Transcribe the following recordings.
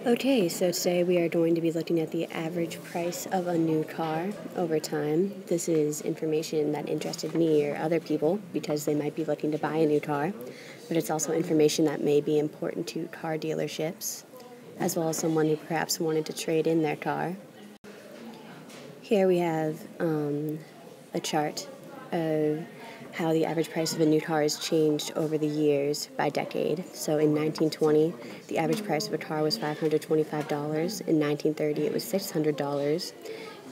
Okay, so today we are going to be looking at the average price of a new car over time. This is information that interested me or other people because they might be looking to buy a new car, but it's also information that may be important to car dealerships, as well as someone who perhaps wanted to trade in their car. Here we have a chart of how the average price of a new car has changed over the years by decade. So in 1920, the average price of a car was $525. In 1930, it was $600.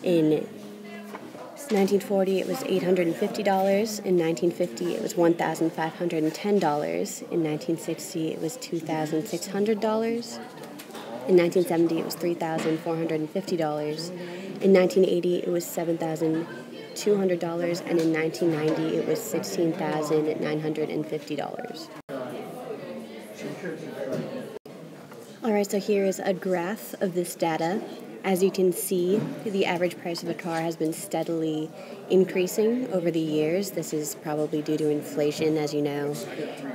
In 1940, it was $850. In 1950, it was $1,510. In 1960, it was $2,600. In 1970, it was $3,450. In 1980, it was $7,200, and in 1990 it was $16,950. Alright, so here is a graph of this data. As you can see, the average price of a car has been steadily increasing over the years. This is probably due to inflation. As you know,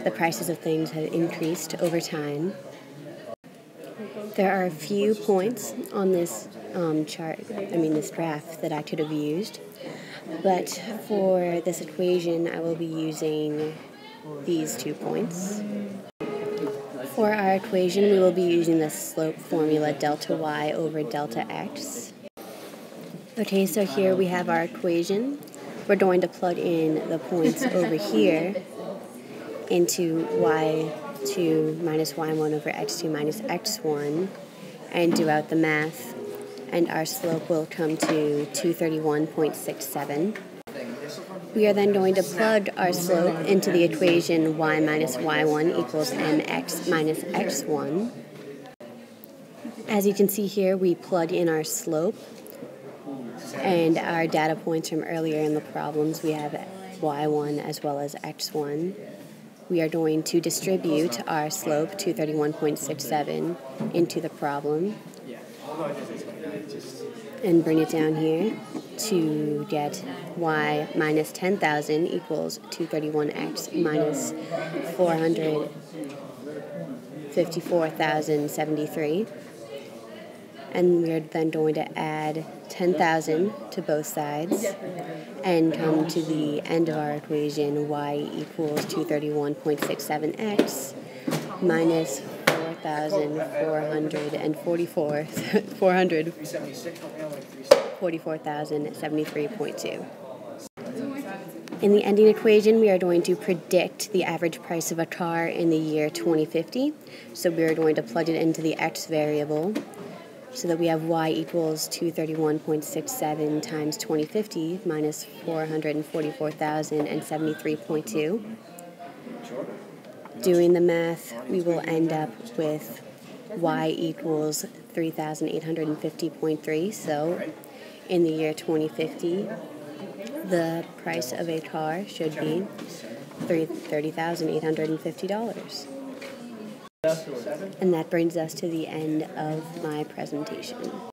the prices of things have increased over time. There are a few points on this this graph that I could have used. But for this equation, I will be using these 2 points. For our equation, we will be using the slope formula delta y over delta x. Okay, so here we have our equation. We're going to plug in the points over here into y2 minus y1 over x2 minus x1 and do out the math. And our slope will come to 231.67. We are then going to plug our slope into the equation y minus y1 equals mx minus x1. As you can see here, we plug in our slope and our data points from earlier in the problems. We have y1 as well as x1. We are going to distribute our slope, 231.67, into the problem and bring it down here to get y minus 10,000 equals 231x minus 454,073. And we're then going to add 10,000 to both sides and come to the end of our equation, y equals 231.67x minus 444,073.2. In the ending equation, we are going to predict the average price of a car in the year 2050. So we are going to plug it into the x variable so that we have y equals 231.67 times 2050 minus 444,073.2. Doing the math, we will end up with y equals 3,850.3. So in the year 2050, the price of a car should be $30,850. And that brings us to the end of my presentation.